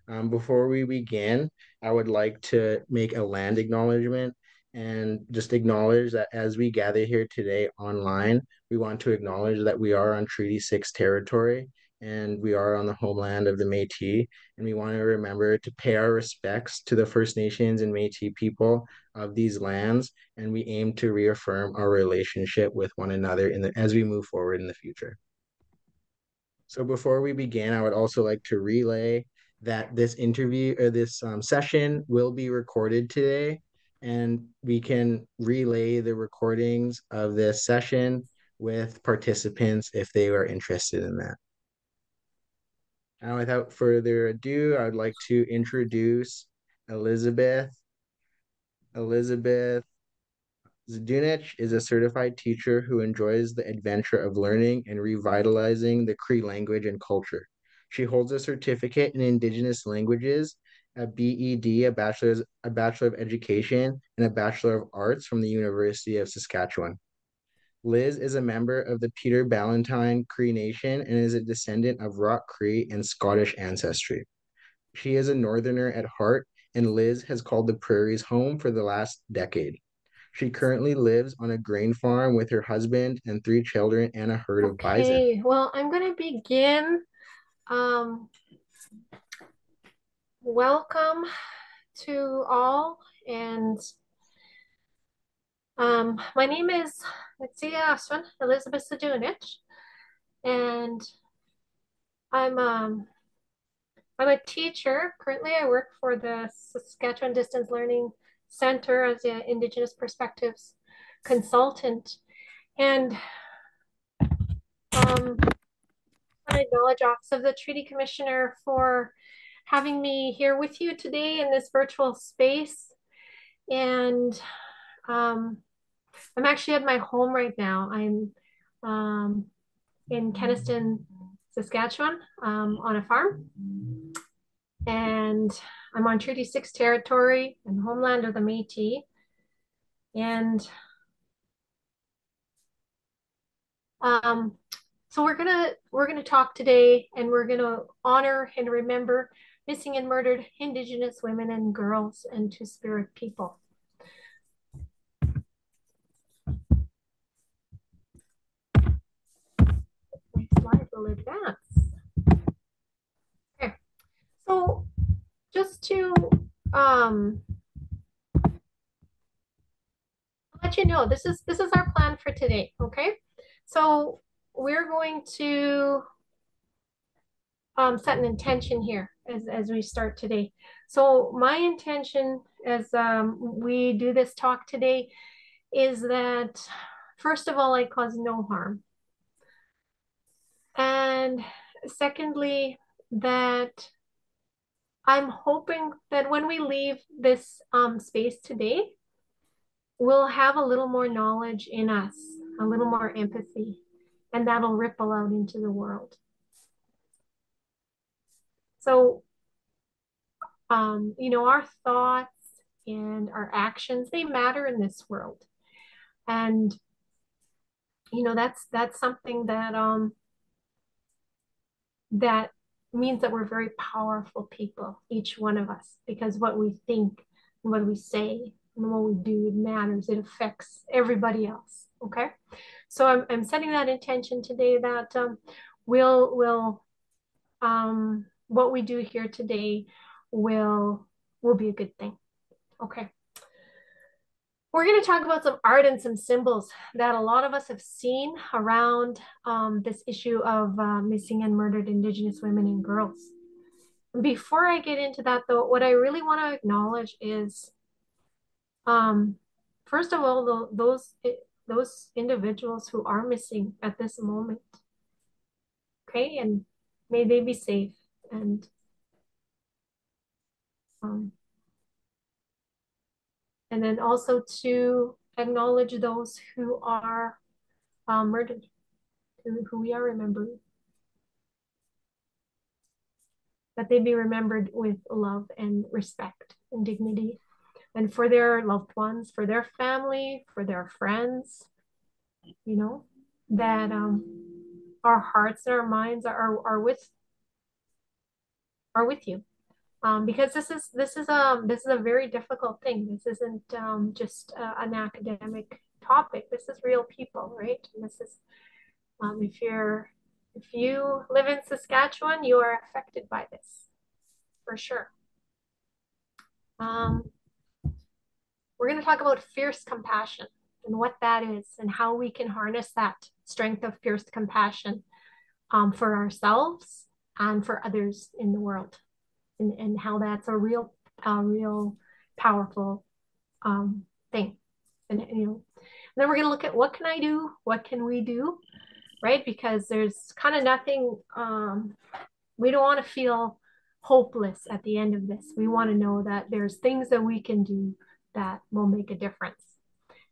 Before we begin, I would like to make a land acknowledgement and just acknowledge that as we gather here today online, we want to acknowledge that we are on Treaty 6 territory and we are on the homeland of the Métis. And we want to remember to pay our respects to the First Nations and Métis people of these lands. And we aim to reaffirm our relationship with one another as we move forward in the future. So before we begin, I would also like to relay that this interview or this session will be recorded today, and we can relay the recordings of this session with participants if they are interested in that. Now, without further ado, I would like to introduce Elizabeth. Elizabeth Zdunich is a certified teacher who enjoys the adventure of learning and revitalizing the Cree language and culture. She holds a certificate in Indigenous languages, a BEd, a Bachelor of Education, and a Bachelor of Arts from the University of Saskatchewan. Liz is a member of the Peter Ballantine Cree Nation and is a descendant of Rock Cree and Scottish ancestry. She is a Northerner at heart, and Liz has called the prairies home for the last decade. She currently lives on a grain farm with her husband and three children and a herd of bison. Okay, well, I'm going to begin. Um, Welcome to all, and my name is Elizabeth Zdunich, and I'm um, I'm a teacher. Currently, I work for the Saskatchewan Distance Learning Center as an Indigenous Perspectives consultant, and I want to acknowledge Office of the Treaty Commissioner for having me here with you today in this virtual space. And um, I'm actually at my home right now. I'm in Kenniston, Saskatchewan, on a farm. And I'm on Treaty 6 territory and homeland of the Métis. And um, so we're gonna talk today, and we're gonna honor and remember missing and murdered Indigenous women and girls and Two-Spirit people. Next slide will advance. Okay, so just to um, let you know, this is our plan for today. Okay, so we're going to set an intention here as we start today. So my intention as we do this talk today is that first of all, I cause no harm, and secondly, that I'm hoping that when we leave this space today, we'll have a little more knowledge in us, a little more empathy, and that'll ripple out into the world. So, our thoughts and our actions, they matter in this world. And, that's something that means that we're very powerful people, each one of us, because what we think, what we say, and what we do, it matters. It affects everybody else. Okay. So I'm setting that intention today that we'll what we do here today will be a good thing. Okay. We're going to talk about some art and some symbols that a lot of us have seen around this issue of missing and murdered Indigenous women and girls. Before I get into that, though, what I really want to acknowledge is, first of all, those individuals who are missing at this moment. Okay, and may they be safe, um, and then also to acknowledge those who are murdered, who we are remembering, that they be remembered with love and respect and dignity, and for their loved ones, for their family, for their friends, that our hearts and our minds are with you. because this is a very difficult thing. This isn't just an academic topic. This is real people, right? And this is if you live in Saskatchewan, you are affected by this for sure. We're going to talk about fierce compassion and what that is and how we can harness that strength of fierce compassion for ourselves and for others in the world, and how that's a real powerful thing. And then we're going to look at what can I do, what can we do, right? Because there's kind of nothing. We don't want to feel hopeless at the end of this. We want to know that there's things that we can do that will make a difference.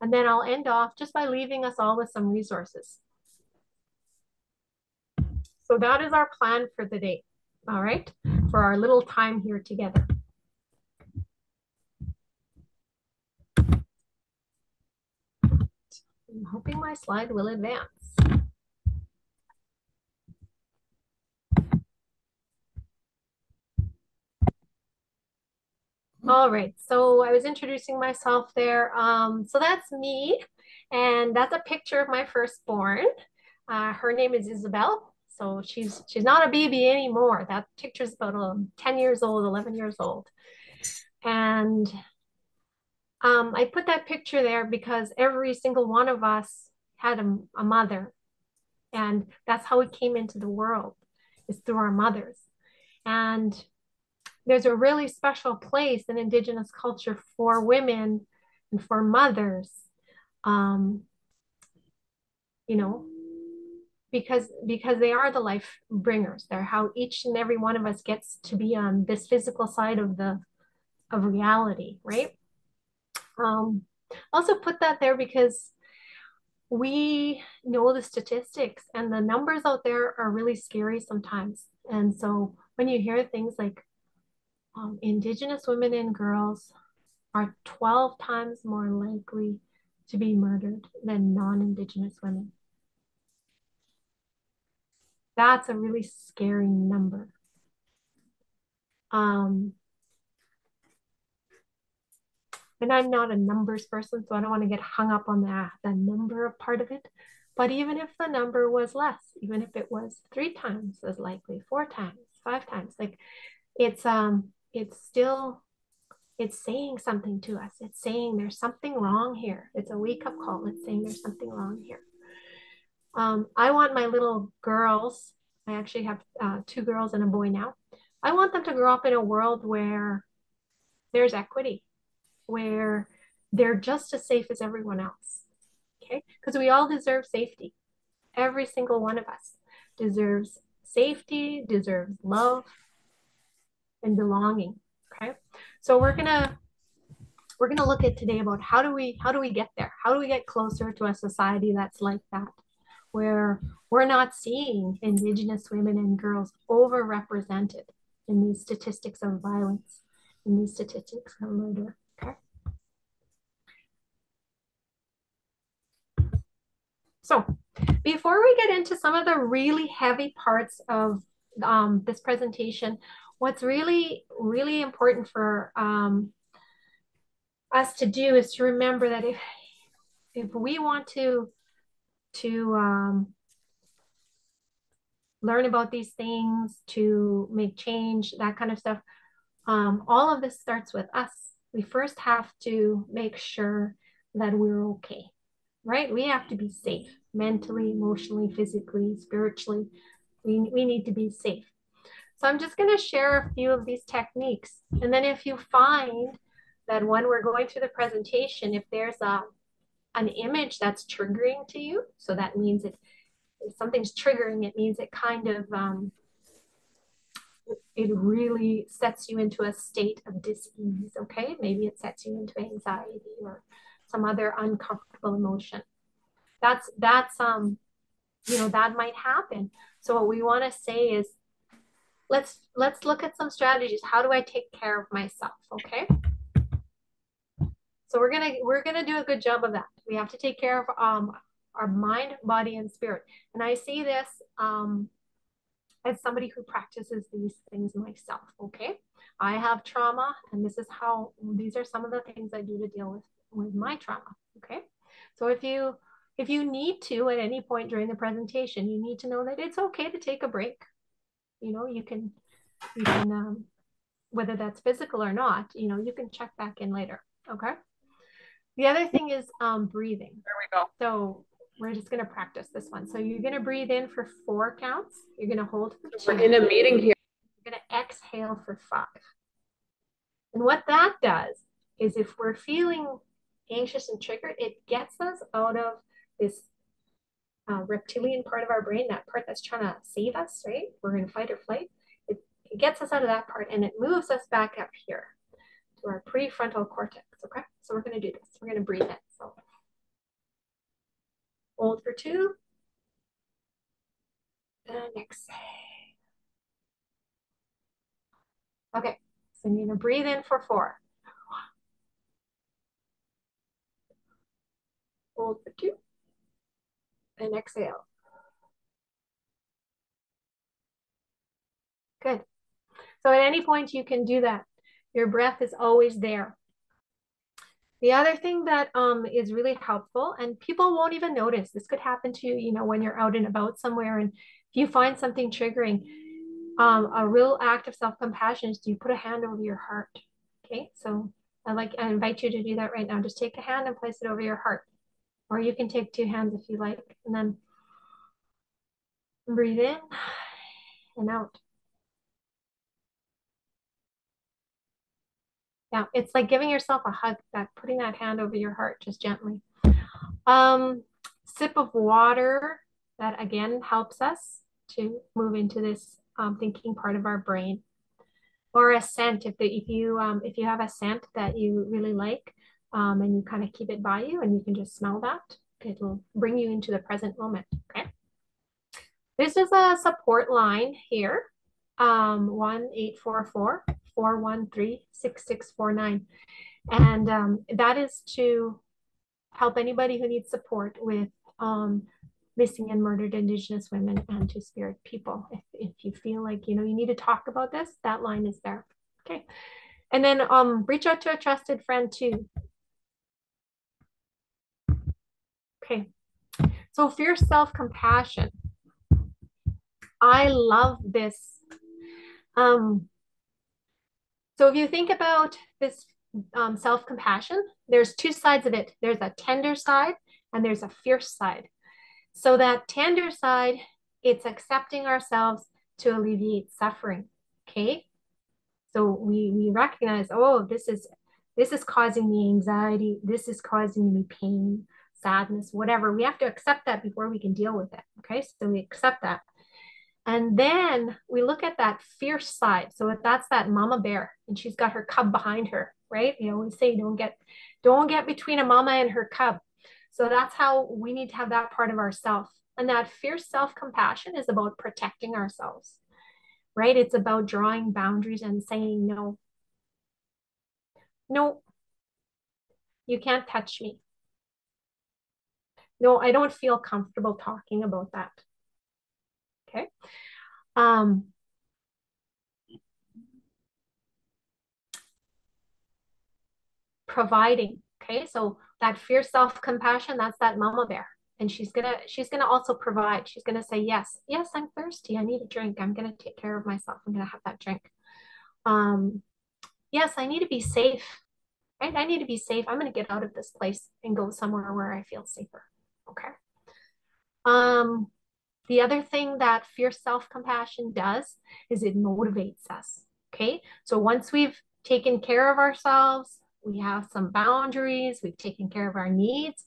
And then I'll end off just by leaving us all with some resources. So that is our plan for the day, all right, for our little time here together. I'm hoping my slide will advance. All right, so I was introducing myself there. So that's me, and that's a picture of my firstborn. Her name is Isabel. So she's not a baby anymore. That picture's about 10 years old, 11 years old. And I put that picture there because every single one of us had a mother. And that's how we came into the world, is through our mothers. And there's a really special place in Indigenous culture for women and for mothers, you know, because they are the life bringers. They're how each and every one of us gets to be on this physical side of reality, right? Also put that there because we know the statistics and the numbers out there are really scary sometimes. And so when you hear things like Indigenous women and girls are 12 times more likely to be murdered than non-Indigenous women. That's a really scary number. And I'm not a numbers person, so I don't want to get hung up on the number of part of it. But even if the number was less, even if it was 3 times as likely, 4 times, 5 times, like it's still, it's saying something to us. It's saying there's something wrong here. It's a wake-up call. It's saying there's something wrong here. I want my little girls, I actually have 2 girls and a boy now. I want them to grow up in a world where there's equity, where they're just as safe as everyone else. Okay? Because we all deserve safety. Every single one of us deserves safety, deserves love and belonging. Okay? So we're gonna look at today about how do we get there? How do we get closer to a society that's like that, where we're not seeing Indigenous women and girls overrepresented in these statistics of violence, in these statistics of murder. Okay. So before we get into some of the really heavy parts of this presentation, what's really, really important for us to do is to remember that if we want to learn about these things, to make change, that kind of stuff, all of this starts with us. We first have to make sure that we're okay, right? We have to be safe mentally, emotionally, physically, spiritually. We need to be safe. So I'm just going to share a few of these techniques. And then if you find that when we're going through the presentation, if there's an image that's triggering to you, so that means if something's triggering, it means it kind of, it really sets you into a state of dis-ease, okay? Maybe it sets you into anxiety or some other uncomfortable emotion. That's you know, that might happen. So what we want to say is, let's look at some strategies. How do I take care of myself, okay? So we're gonna do a good job of that. We have to take care of our mind, body, and spirit. And I see this as somebody who practices these things myself, okay? I have trauma, and these are some of the things I do to deal with my trauma, okay? So if you need to at any point during the presentation, you need to know that it's okay to take a break. You know, you can whether that's physical or not, you know, you can check back in later, okay? The other thing is breathing. There we go. So we're just going to practice this one. So you're going to breathe in for 4 counts. You're going to hold for 2. So we're in a meeting here. You're going to exhale for 5. And what that does is if we're feeling anxious and triggered, it gets us out of this reptilian part of our brain, that part that's trying to save us, right? We're in fight or flight. It gets us out of that part and it moves us back up here to our prefrontal cortex, okay? So we're going to do this. We're going to breathe in. So hold for 2. And exhale. Okay, so you're going to breathe in for 4. Hold for 2. And exhale. Good. So at any point you can do that. Your breath is always there. The other thing that is really helpful, and people won't even notice, this could happen to you, you know, when you're out and about somewhere, and if you find something triggering, a real act of self-compassion is you put a hand over your heart. Okay, so I invite you to do that right now. Just take a hand and place it over your heart, or you can take 2 hands if you like, and then breathe in and out. Yeah, it's like giving yourself a hug, putting that hand over your heart just gently. Sip of water, that again helps us to move into this thinking part of our brain. Or a scent, if you have a scent that you really like, and you kind of keep it by you and you can just smell that, it'll bring you into the present moment, okay? This is a support line here, 1-844-413-6649. And that is to help anybody who needs support with missing and murdered Indigenous women and Two-Spirit people. If you feel like, you know, you need to talk about this, that line is there. Okay. And then reach out to a trusted friend too. Okay. So fierce self-compassion. I love this. So if you think about this self-compassion, there's 2 sides of it. There's a tender side and there's a fierce side. So that tender side, it's accepting ourselves to alleviate suffering, okay? So we recognize, oh, this is causing me anxiety, this is causing me pain, sadness, whatever. We have to accept that before we can deal with it, okay? So we accept that. And then we look at that fierce side. So if that's that mama bear and she's got her cub behind her, right? You always say don't get between a mama and her cub. So that's how we need to have that part of ourself. And that fierce self-compassion is about protecting ourselves, right? It's about drawing boundaries and saying, no, no, you can't touch me. No, I don't feel comfortable talking about that. Okay. Providing. Okay, so that fierce self-compassion, that's that mama bear. And she's gonna also provide. She's gonna say, yes, I'm thirsty. I need a drink. I'm gonna take care of myself. I'm gonna have that drink. Yes, I need to be safe. Right? I need to be safe. I'm gonna get out of this place and go somewhere where I feel safer. Okay. The other thing that fierce self-compassion does is it motivates us. Okay, so once we've taken care of ourselves, we have some boundaries, we've taken care of our needs,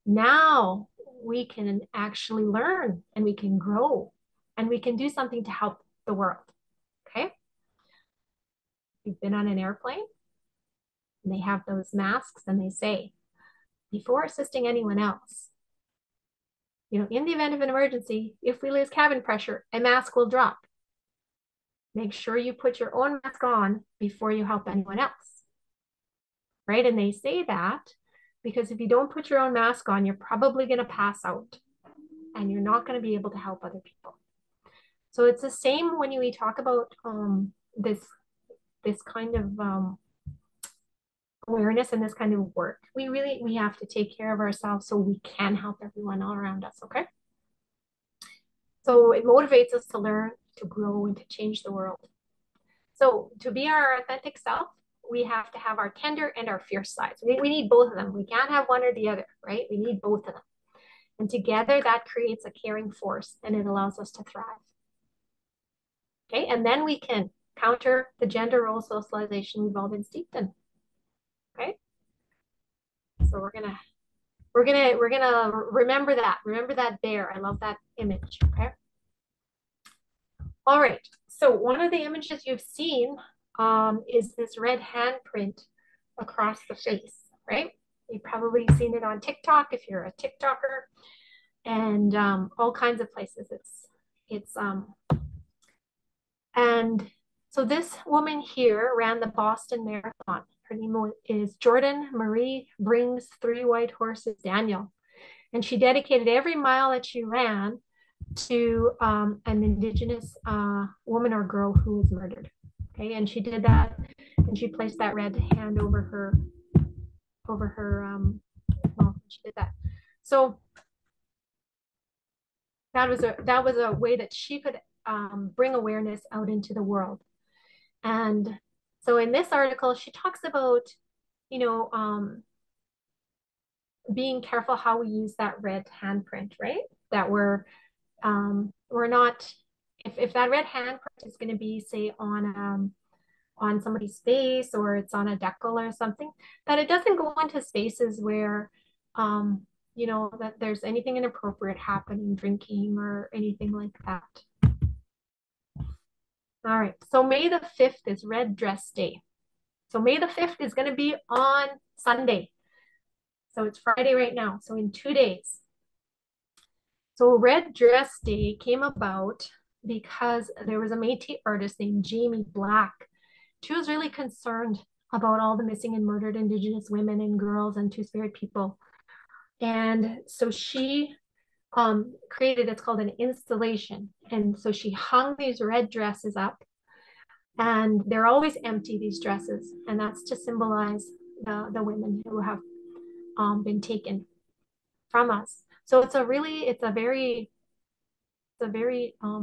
now we can actually learn and we can grow and we can do something to help the world. Okay, you've been on an airplane and they have those masks and they say, before assisting anyone else, you know, in the event of an emergency, if we lose cabin pressure, a mask will drop. Make sure you put your own mask on before you help anyone else. Right? And they say that because if you don't put your own mask on, you're probably going to pass out and you're not going to be able to help other people. So it's the same when we talk about this kind of awareness and this kind of work. We have to take care of ourselves so we can help everyone all around us, okay? So it motivates us to learn, to grow, and to change the world. So to be our authentic self, we have to have our tender and our fierce sides. We need both of them. We can't have one or the other, right? We need both of them. And together that creates a caring force and it allows us to thrive. Okay, and then we can counter the gender role socialization we've all been steeped in. Okay, so we're gonna remember that. Remember that bear. I love that image. Okay. All right. So one of the images you've seen is this red handprint across the face, right? You've probably seen it on TikTok if you're a TikToker, and all kinds of places. It's and so this woman here ran the Boston Marathon. Her name is Jordan Marie Brings Three White Horses Daniel. And she dedicated every mile that she ran to an Indigenous woman or girl who was murdered. Okay, and she did that, and she placed that red hand over her, well, she did that. So that was a way that she could bring awareness out into the world. And so in this article, she talks about, you know, being careful how we use that red handprint, right? That we're not, if that red handprint is going to be, say, on somebody's face or it's on a decal or something, that it doesn't go into spaces where, you know, that there's anything inappropriate happening, drinking or anything like that. All right, so May the 5th is REDress Day. So May the 5th is going to be on Sunday. So it's Friday right now, so in 2 days. So REDress Day came about because there was a Métis artist named Jamie Black. She was really concerned about all the missing and murdered Indigenous women and girls and Two-Spirit people. And so she created, it's called an installation. And so she hung these red dresses up, and they're always empty, these dresses. And that's to symbolize the women who have been taken from us. So it's a very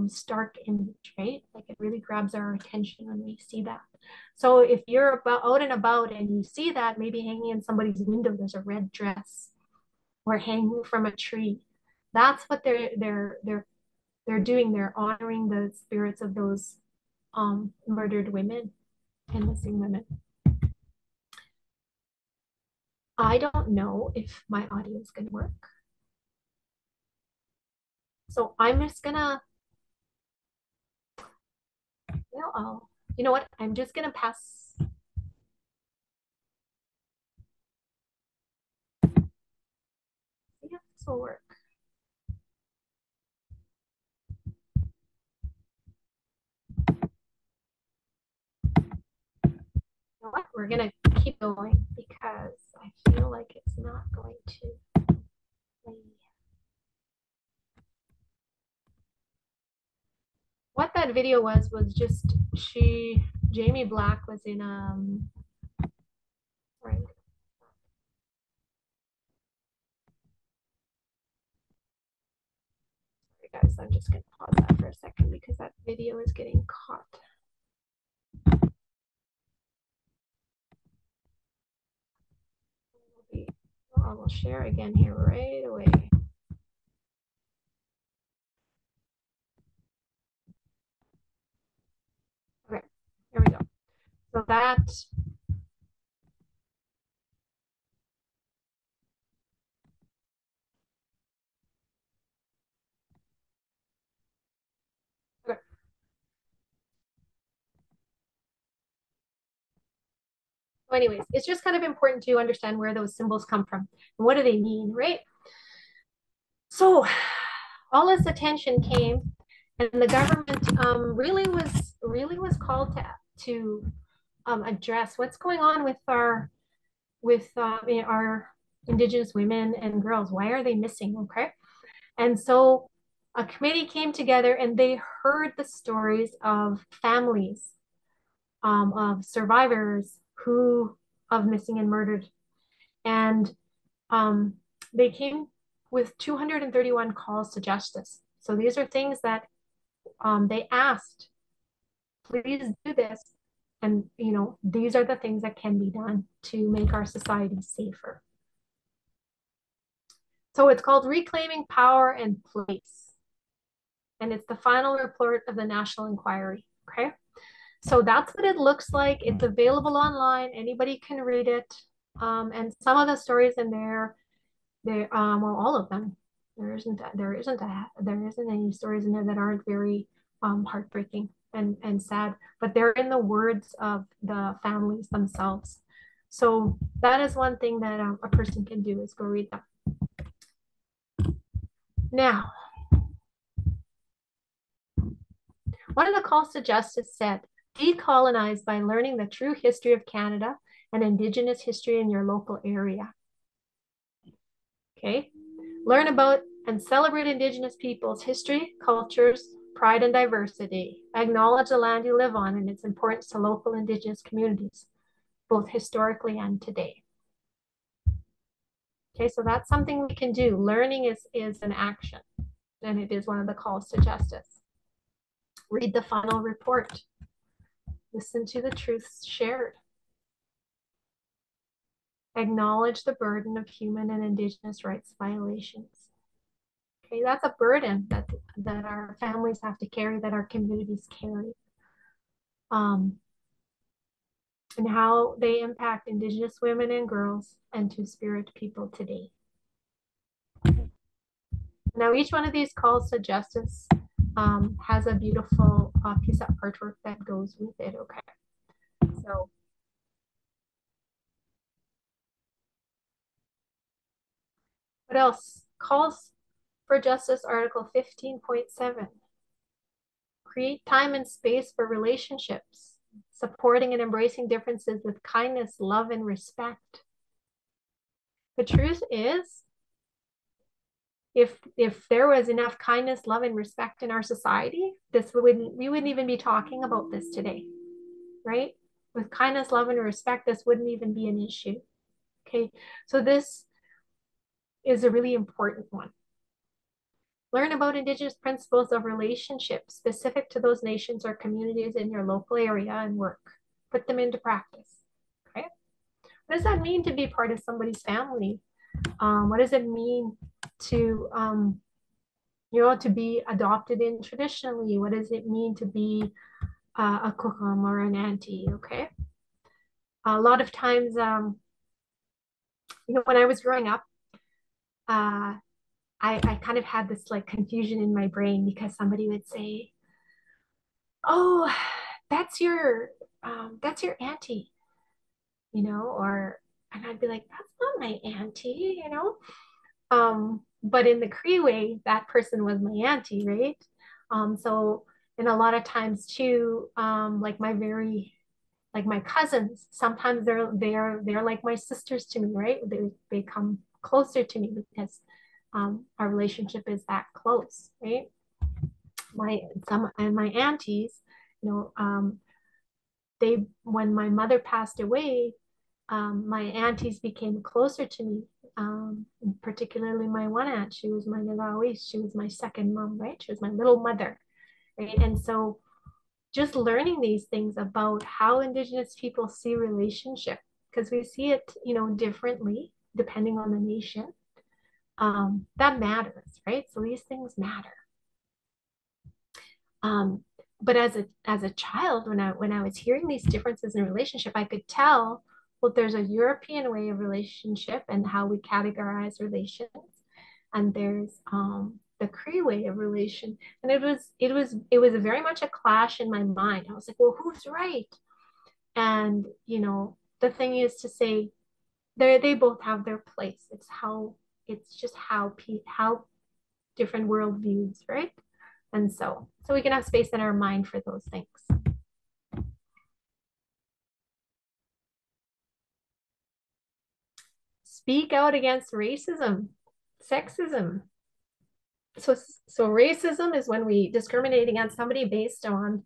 stark image, right? Like it really grabs our attention when we see that. So if you're out and about and you see that, maybe hanging in somebody's window, there's a red dress, or hanging from a tree. That's what they're doing. They're honoring the spirits of those murdered women and missing women. I don't know if my audio is going to work. So I'm just gonna, well, you know what? I'm just gonna pass. Yeah, this will work. You know what? We're gonna keep going because I feel like it's not going to play. What that video was just Jamie Black was in right. Sorry guys, I'm just gonna pause that for a second because that video is getting caught. I will share again here right away. Okay, here we go. So that okay. So anyways, it's just kind of important to understand where those symbols come from and what do they mean, right? So all this attention came, and the government really was called to address what's going on with our Indigenous women and girls. Why are they missing? Okay, and so a committee came together and they heard the stories of families, of survivors who of missing and murdered, and um, they came with 231 calls to justice. So these are things that they asked, please do this. And, these are the things that can be done to make our society safer. So it's called Reclaiming Power and Place. And it's the final report of the National Inquiry. Okay. So that's what it looks like. It's available online. Anybody can read it. And some of the stories in there, well, all of them. There isn't any stories in there that aren't very heartbreaking and sad, but they're in the words of the families themselves. So that is one thing that a person can do, is go read them. Now, one of the calls to justice said, decolonize by learning the true history of Canada and Indigenous history in your local area. Okay. Learn about and celebrate Indigenous peoples' history, cultures, pride, and diversity. Acknowledge the land you live on and its importance to local Indigenous communities, both historically and today. Okay, so that's something we can do. Learning is an action, and it is one of the calls to justice. Read the final report. Listen to the truths shared. Acknowledge the burden of human and Indigenous rights violations. Okay, that's a burden that our families have to carry, that our communities carry. And how they impact Indigenous women and girls and Two-Spirit people today. Now, each one of these calls to justice has a beautiful piece of artwork that goes with it, okay? So, what else? Calls for Justice, Article 15.7. Create time and space for relationships, supporting and embracing differences with kindness, love, and respect. The truth is, if there was enough kindness, love, and respect in our society, we wouldn't even be talking about this today, right? With kindness, love, and respect, this wouldn't even be an issue. Okay, so this is a really important one. Learn about Indigenous principles of relationship specific to those nations or communities in your local area and work. Put them into practice. Okay, what does that mean to be part of somebody's family? What does it mean to to be adopted in traditionally? What does it mean to be a kukum or an auntie? Okay. A lot of times, when I was growing up, uh, I kind of had this like confusion in my brain because somebody would say, "Oh, that's your auntie," or and I'd be like, "That's not my auntie." But in the Cree way, that person was my auntie, right? So and a lot of times too, like my cousins, sometimes they're like my sisters to me, right? They come closer to me because our relationship is that close, right? My aunties, you know, they when my mother passed away, my aunties became closer to me. Particularly my one aunt, she was my Nilawi, she was my second mom, right? She was my little mother, right? And so just learning these things about how Indigenous people see relationship, because we see it, differently depending on the nation. That matters, right? So these things matter. But as a child, when I was hearing these differences in relationship, I could tell, well, there's a European way of relationship and how we categorize relations, and there's the Cree way of relation, and it was very much a clash in my mind. I was like, well, who's right? And the thing is to say they both have their place. It's just how different worldviews, right? And so we can have space in our mind for those things. Speak out against racism, sexism. So racism is when we discriminate against somebody based on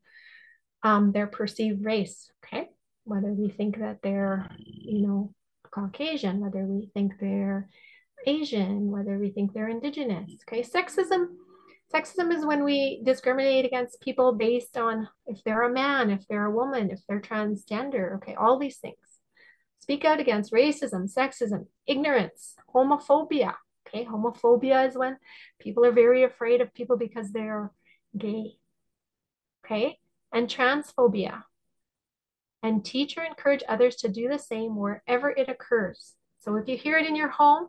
their perceived race, okay? Whether we think that they're, Caucasian, whether we think they're Asian, whether we think they're Indigenous, okay? Sexism is when we discriminate against people based on if they're a man, if they're a woman, if they're transgender, okay? All these things. Speak out against racism, sexism, ignorance, homophobia, okay? Homophobia is when people are very afraid of people because they're gay, okay? And transphobia. And teach or encourage others to do the same wherever it occurs. So if you hear it in your home,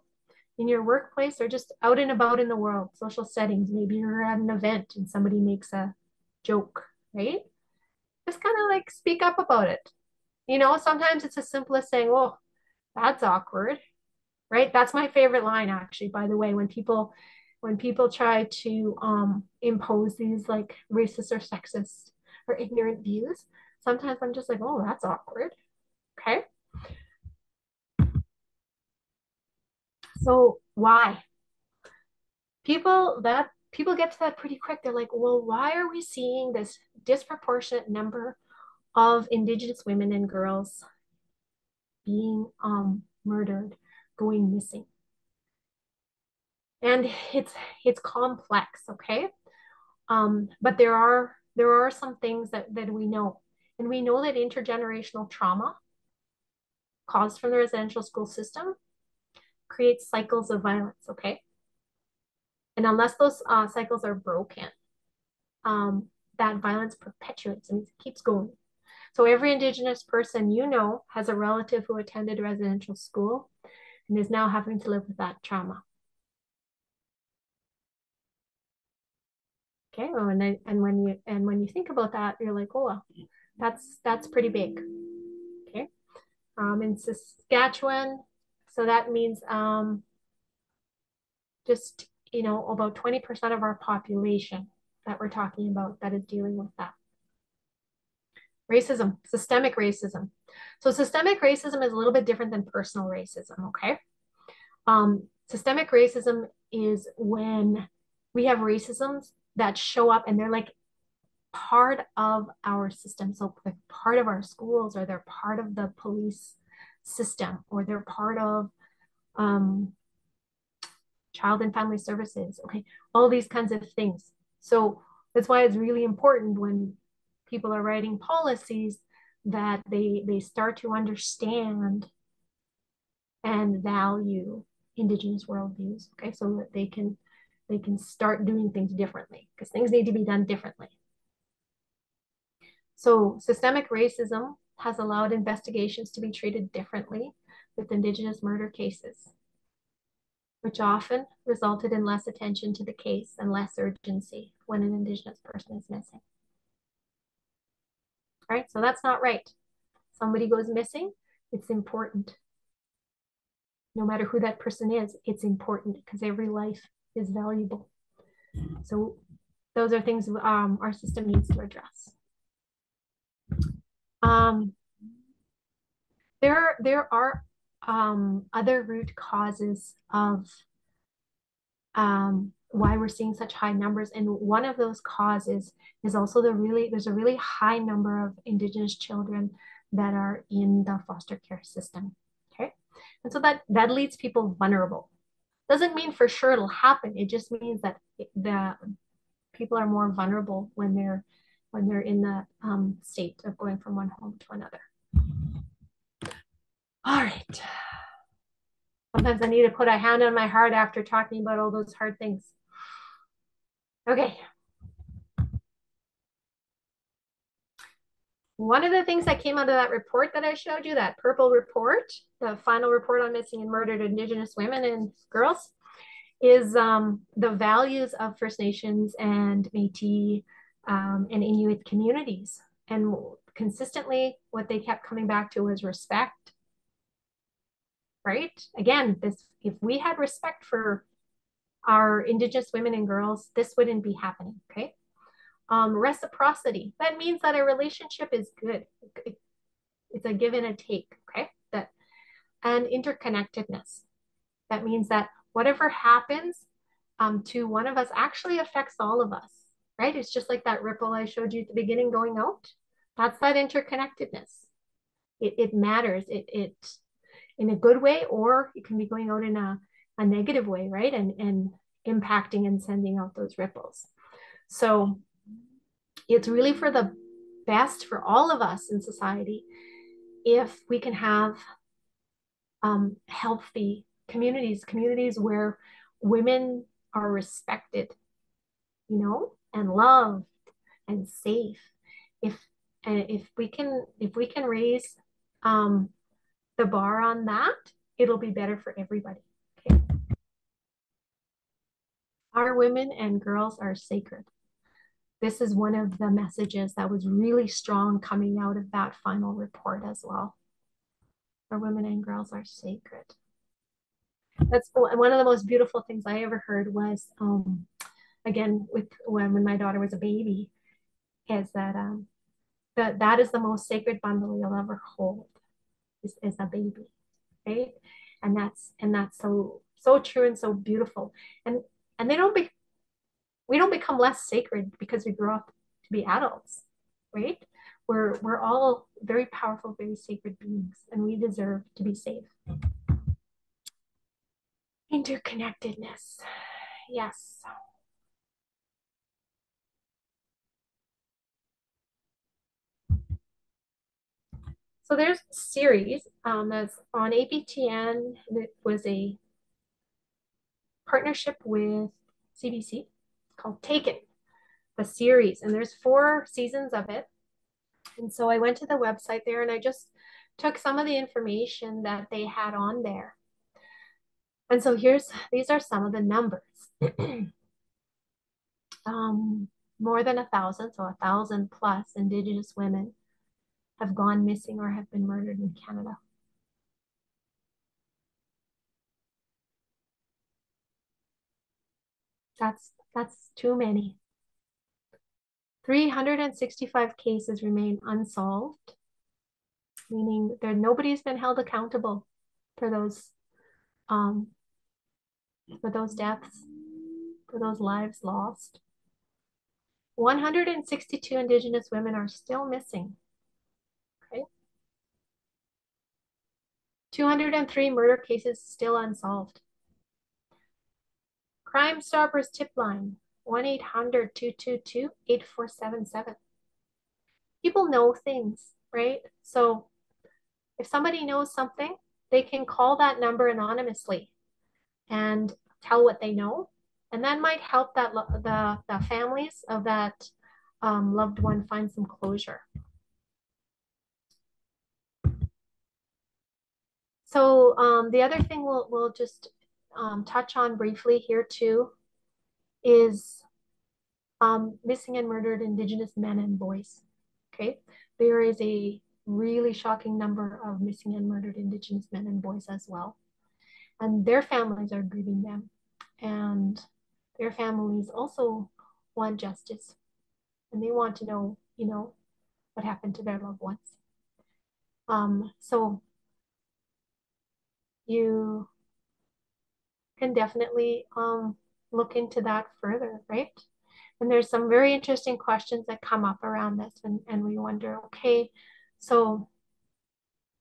in your workplace, or just out and about in the world, social settings, maybe you're at an event and somebody makes a joke, right? Just kind of like speak up about it. Sometimes it's as simple as saying, oh, that's awkward, right? That's my favorite line, actually, by the way, when people try to impose these like racist or sexist or ignorant views, sometimes I'm just like, oh, that's awkward. Okay. So why? People get to that pretty quick. They're like, well, why are we seeing this disproportionate number of Indigenous women and girls being murdered, going missing? And it's complex, okay? But there are some things that we know. And we know that intergenerational trauma caused from the residential school system creates cycles of violence, okay? And unless those cycles are broken, that violence perpetuates and keeps going. So every Indigenous person has a relative who attended residential school and is now having to live with that trauma. Okay, well, when you think about that, you're like, oh, well, that's pretty big. Okay, in Saskatchewan, so that means just about 20% of our population that we're talking about that is dealing with that. Racism, systemic racism. So systemic racism is a little bit different than personal racism, okay? Systemic racism is when we have racisms that show up and they're like part of our system. So they're part of our schools, or they're part of the police system, or they're part of child and family services, okay? All these kinds of things. So that's why it's really important when people are writing policies that they start to understand and value Indigenous worldviews, okay, so that they can start doing things differently, because things need to be done differently. So systemic racism has allowed investigations to be treated differently with Indigenous murder cases, which often resulted in less attention to the case and less urgency when an Indigenous person is missing. All right, so that's not right. Somebody goes missing, it's important. No matter who that person is, it's important because every life is valuable. So those are things our system needs to address. There are other root causes of why we're seeing such high numbers, and one of those causes is also there's a really high number of Indigenous children that are in the foster care system. Okay, and so that leaves people vulnerable. Doesn't mean for sure it'll happen. It just means that the people are more vulnerable when they're in the state of going from one home to another. All right. Sometimes I need to put a hand on my heart after talking about all those hard things. Okay. One of the things that came out of that report that I showed you, that purple report, the final report on missing and murdered Indigenous women and girls, is the values of First Nations and Métis and Inuit communities. And consistently, what they kept coming back to was respect. Right? Again, if we had respect for our Indigenous women and girls, this wouldn't be happening. Okay. Reciprocity. That means that a relationship is good. It's a give and a take. Okay. And interconnectedness. That means that whatever happens, to one of us actually affects all of us, right? It's just like that ripple I showed you at the beginning going out. That's that interconnectedness. It matters. It in a good way, or it can be going out in a negative way, right? And impacting and sending out those ripples. So it's really for the best for all of us in society if we can have healthy communities where women are respected, you know, and loved and safe. If if we can raise the bar on that, it'll be better for everybody. Okay. Our women and girls are sacred. This is one of the messages that was really strong coming out of that final report as well. Our women and girls are sacred. That's one of the most beautiful things I ever heard was again with when my daughter was a baby, is that that is the most sacred bundle you'll ever hold is a baby, right? And that's so true and so beautiful. And they don't be we don't become less sacred because we grow up to be adults, right? We're all very powerful, very sacred beings, and we deserve to be safe. Interconnectedness. Yes. So there's a series that's on APTN. It was a partnership with CBC called Taken, the series, and there's 4 seasons of it. And so I went to the website there and I just took some of the information that they had on there. And so these are some of the numbers. More than 1,000, so 1,000 plus Indigenous women have gone missing or have been murdered in Canada. That's too many. 365 cases remain unsolved, meaning nobody's been held accountable for those um, deaths, for those lives lost. 162 Indigenous women are still missing. Okay. 203 murder cases still unsolved. Crime Stoppers tip line, 1-800-222-8477. People know things, right? So if somebody knows something, they can call that number anonymously and tell what they know. And that might help the families of that loved one find some closure. So the other thing we'll just touch on briefly here too is missing and murdered Indigenous men and boys. Okay, there is a really shocking number of missing and murdered Indigenous men and boys as well. And their families are grieving them. And their families also want justice. And they want to know, you know, what happened to their loved ones. So you can definitely look into that further, right? And there's some very interesting questions that come up around this, and we wonder, okay, so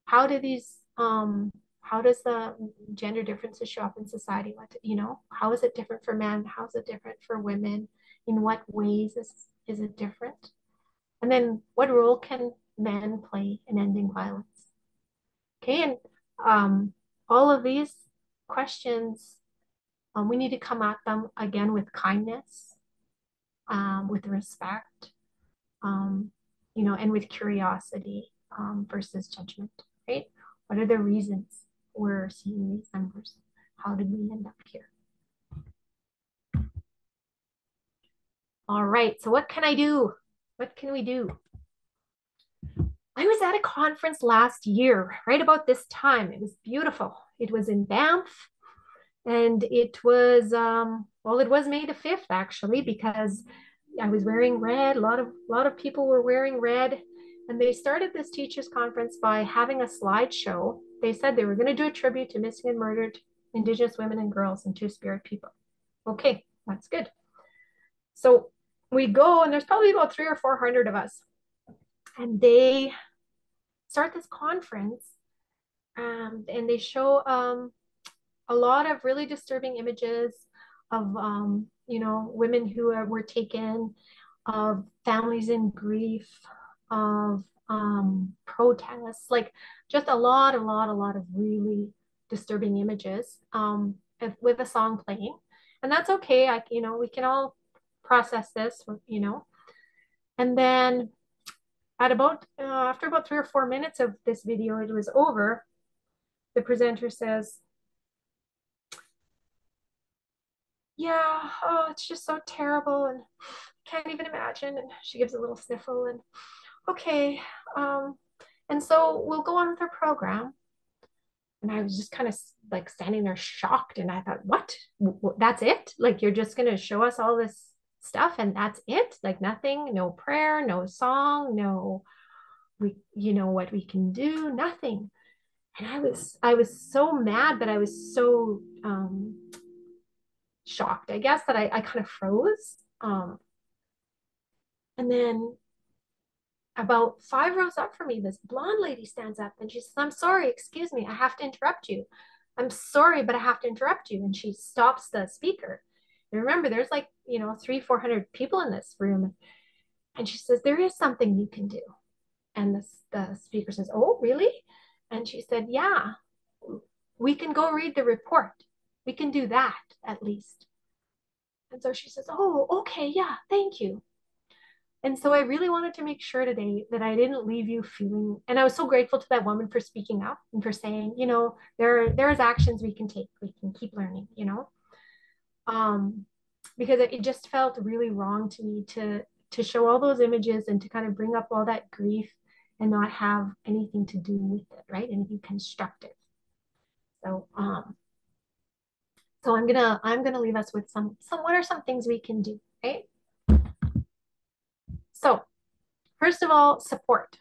how do these how does the gender differences show up in society? What, you know, how is it different for men? How is it different for women? In what ways is it different? And then what role can men play in ending violence? Okay, and all of these questions, we need to come at them again with kindness, with respect, you know, and with curiosity versus judgment, right? What are the reasons we're seeing these numbers? How did we end up here? All right, so what can I do? What can we do? I was at a conference last year, right about this time. It was beautiful. It was in Banff, and it was well, it was May the 5th actually, because I was wearing red. A lot of people were wearing red, and they started this teachers conference by having a slideshow. They said they were going to do a tribute to missing and murdered Indigenous women and girls and Two-Spirit people. Okay, that's good. So we go, and there's probably about 300 or 400 of us, and they start this conference, and they show a lot of really disturbing images of women who were taken, of families in grief, of protests, like just a lot of really disturbing images, with a song playing. And that's okay. We can all process this. And then after about 3 or 4 minutes of this video, it was over. The presenter says, yeah, oh, it's just so terrible, and can't even imagine. And she gives a little sniffle, and okay. Um, and so we'll go on with our program. And I was just kind of like standing there shocked. And I thought, what? That's it? Like, you're just going to show us all this stuff and that's it? Like, nothing, no prayer, no song, no, what we can do, nothing. And I was so mad, but I was so shocked, I guess, that I kind of froze. And then about 5 rows up from me, this blonde lady stands up and she says, I'm sorry, excuse me, I have to interrupt you. I'm sorry, but I have to interrupt you. And she stops the speaker. And remember, there's like, 300-400 people in this room. And she says, there is something you can do. And the speaker says, oh, really? And she said, yeah, we can go read the report. We can do that at least. And so she says, oh, okay, yeah, thank you. And so I really wanted to make sure today that I didn't leave you feeling, and I was so grateful to that woman for speaking up and for saying, there's actions we can take. We can keep learning. Um, because it just felt really wrong to me to show all those images and to kind of bring up all that grief and not have anything to do with it, right? Anything constructive. So I'm gonna leave us with some what are some things we can do, right? So first of all, support.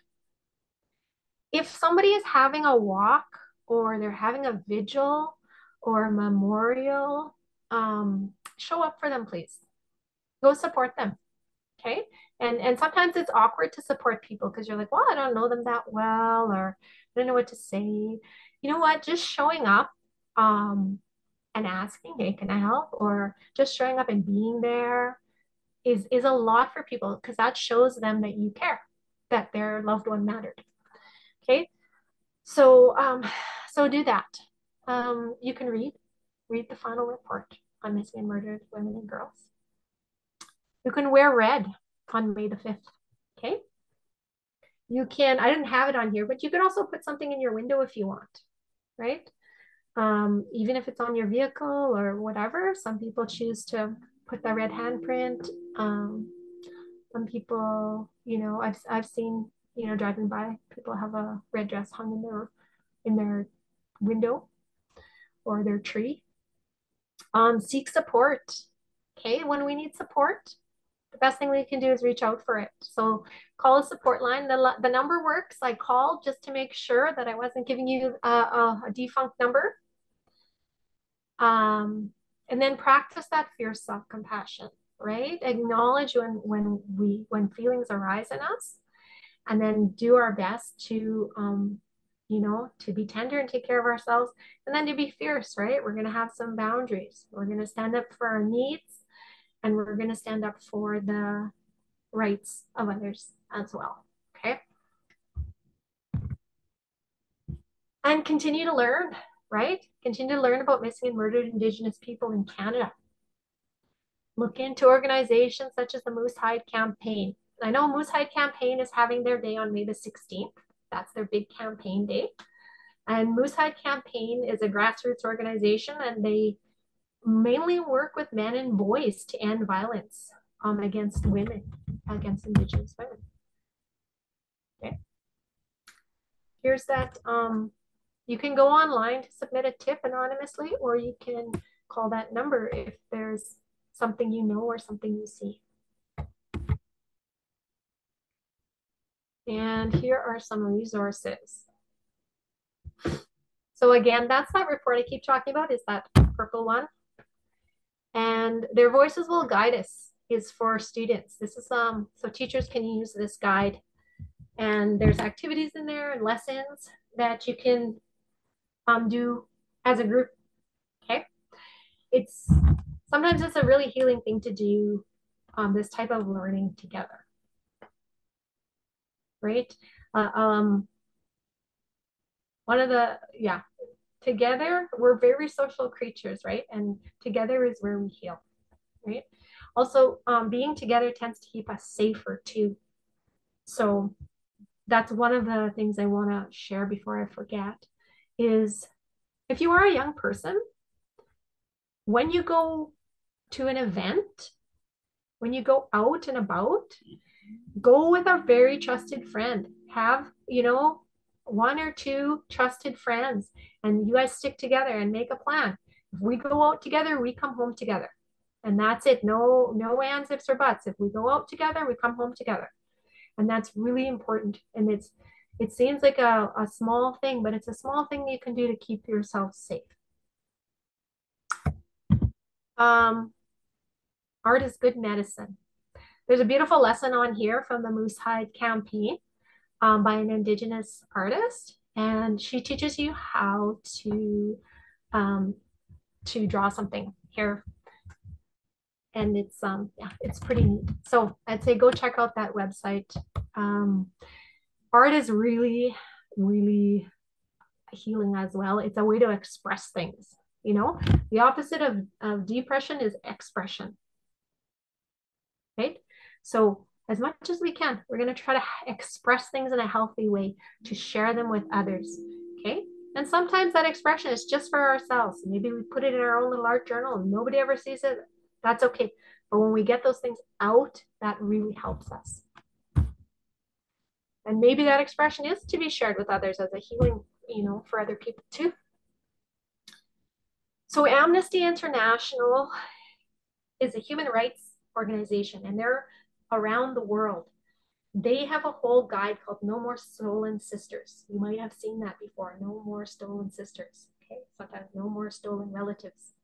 If somebody is having a walk or they're having a vigil or a memorial, show up for them, please. Go support them. Okay. And sometimes it's awkward to support people because you're like, well, I don't know them that well, or I don't know what to say. You know what? Just showing up and asking, hey, can I help? Or just showing up and being there is a lot for people because that shows them that you care, that their loved one mattered. Okay. So do that. You can read the final report on missing and murdered women and girls. You can wear red on May the 5th. Okay. You can, I didn't have it on here, but you can also put something in your window if you want, right? Even if it's on your vehicle or whatever, some people choose to put the red handprint. Some people, I've seen, driving by, people have a red dress hung in their window or their tree. Seek support. Okay, when we need support, the best thing we can do is reach out for it. So call a support line. The number works. I called just to make sure that I wasn't giving you a defunct number. And then practice that fierce self-compassion, right? Acknowledge when feelings arise in us, and then do our best to be tender and take care of ourselves, and then to be fierce, right? We're going to have some boundaries. We're going to stand up for our needs, and we're going to stand up for the rights of others as well. Okay. And continue to learn, right? Continue to learn about missing and murdered Indigenous people in Canada. Look into organizations such as the Moose Hide Campaign. I know Moose Hide Campaign is having their day on May the 16th. That's their big campaign day. And Moose Hide Campaign is a grassroots organization, and they mainly work with men and boys to end violence against women, against Indigenous women. Okay. Here's that. You can go online to submit a tip anonymously, or you can call that number if there's something you know or something you see. And here are some resources. So again, that's that report I keep talking about, is that purple one. And their voices will guide us is for students. This is so teachers can use this guide, and there's activities in there and lessons that you can do as a group. Okay, it's sometimes it's a really healing thing to do this type of learning together, right? Uh, um, one of the together we're very social creatures, right? And together is where we heal, right? Also, being together tends to keep us safer too. So that's one of the things I want to share before I forget is if you are a young person, when you go to an event, when you go out and about, go with a very trusted friend. Have, one or two trusted friends, and you guys stick together and make a plan. If we go out together, we come home together. And that's it. No ands, ifs, or buts. If we go out together, we come home together. And that's really important. And it seems like a small thing, but it's a small thing you can do to keep yourself safe. Art is good medicine. There's a beautiful lesson on here from the Moose Hide campaign by an Indigenous artist, and she teaches you how to draw something here, and it's pretty neat. So I'd say go check out that website. Art is really, really healing as well. It's a way to express things. The opposite of depression is expression, right? So as much as we can, we're going to try to express things in a healthy way to share them with others. Okay. And sometimes that expression is just for ourselves. Maybe we put it in our own little art journal and nobody ever sees it. That's okay. But when we get those things out, that really helps us. And maybe that expression is to be shared with others as a healing, for other people too. So Amnesty International is a human rights organization, and they're around the world. They have a whole guide called No More Stolen Sisters. You might have seen that before. No More Stolen Sisters. Okay, sometimes No More Stolen Relatives.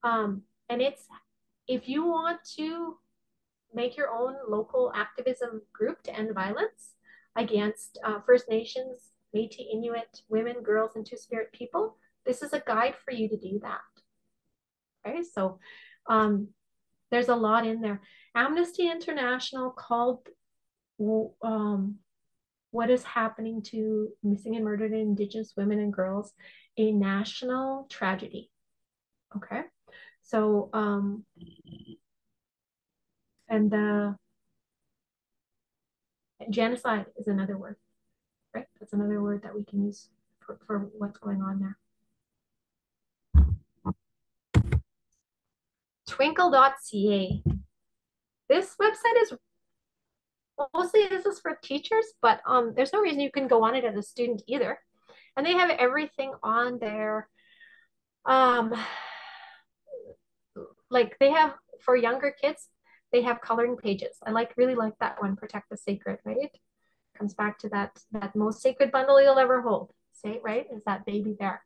And it's, if you want to make your own local activism group to end violence against First Nations, Métis, Inuit, women, girls, and Two-Spirit people, this is a guide for you to do that. Okay, so there's a lot in there. Amnesty International called what is happening to missing and murdered Indigenous women and girls a national tragedy. Okay, so and the genocide is another word, right? That's another word that we can use for what's going on there. Twinkle.ca. This website is mostly this is for teachers, but there's no reason you can go on it as a student either. And they have everything on there. Like they have for younger kids, they have coloring pages. I really like that one, Protect the Sacred, right? Comes back to that most sacred bundle you'll ever hold. Say, right? Is that baby there.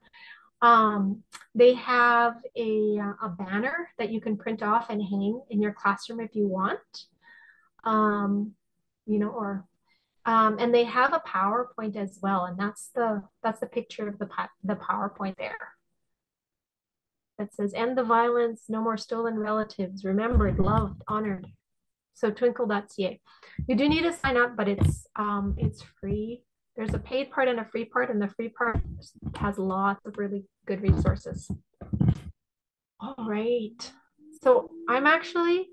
They have a banner that you can print off and hang in your classroom if you want. And they have a PowerPoint as well, and that's the picture of the PowerPoint there. That says, end the violence, no more stolen relatives, remembered, loved, honored. So twinkle.ca. You do need to sign up, but it's free. There's a paid part and a free part, and the free part has lots of really good resources. All right. So I'm actually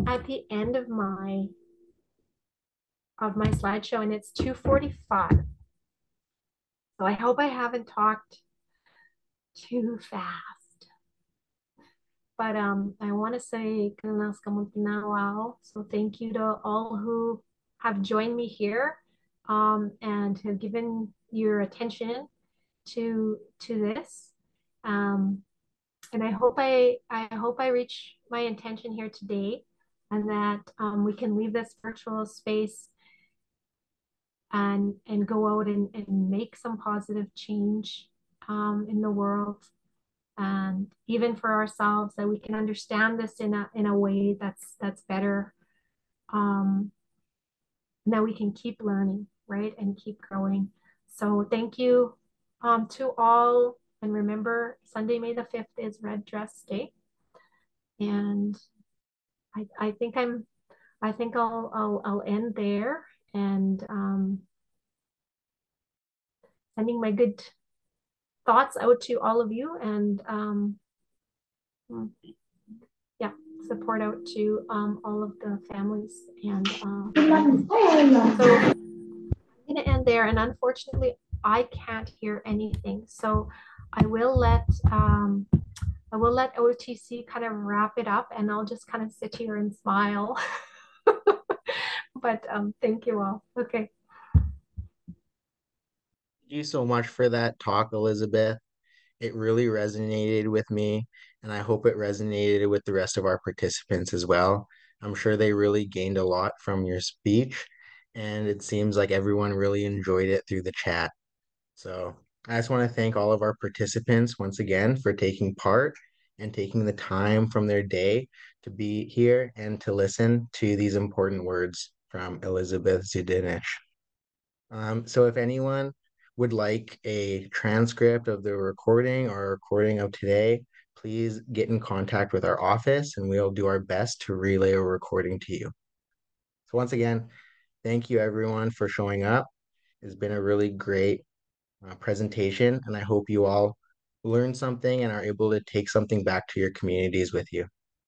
at the end of my slideshow, and it's 2:45. So I hope I haven't talked too fast. But I want to say, so thank you to all who have joined me here and have given your attention to this. And I hope I reach my intention here today, and that we can leave this virtual space and go out and make some positive change in the world. and even for ourselves, that we can understand this in a way that's better, um, and that we can keep learning, right, and keep growing. So thank you to all, and remember, Sunday, May the 5th is Red Dress Day, and I think I'll end there, and sending my good thoughts out to all of you, and yeah, support out to all of the families, and so I'm gonna end there, and unfortunately I can't hear anything, so I will let OTC kind of wrap it up, and I'll just kind of sit here and smile. But thank you all. Okay. Thank you so much for that talk, Elizabeth. It really resonated with me, and I hope it resonated with the rest of our participants as well. I'm sure they really gained a lot from your speech, and it seems like everyone really enjoyed it through the chat. So I just want to thank all of our participants once again for taking part and taking the time from their day to be here and to listen to these important words from Elizabeth Zdunich. So if anyone would like a transcript of the recording or a recording of today, please get in contact with our office and we'll do our best to relay a recording to you. So once again, thank you everyone for showing up. It's been a really great presentation, and I hope you all learned something and are able to take something back to your communities with you.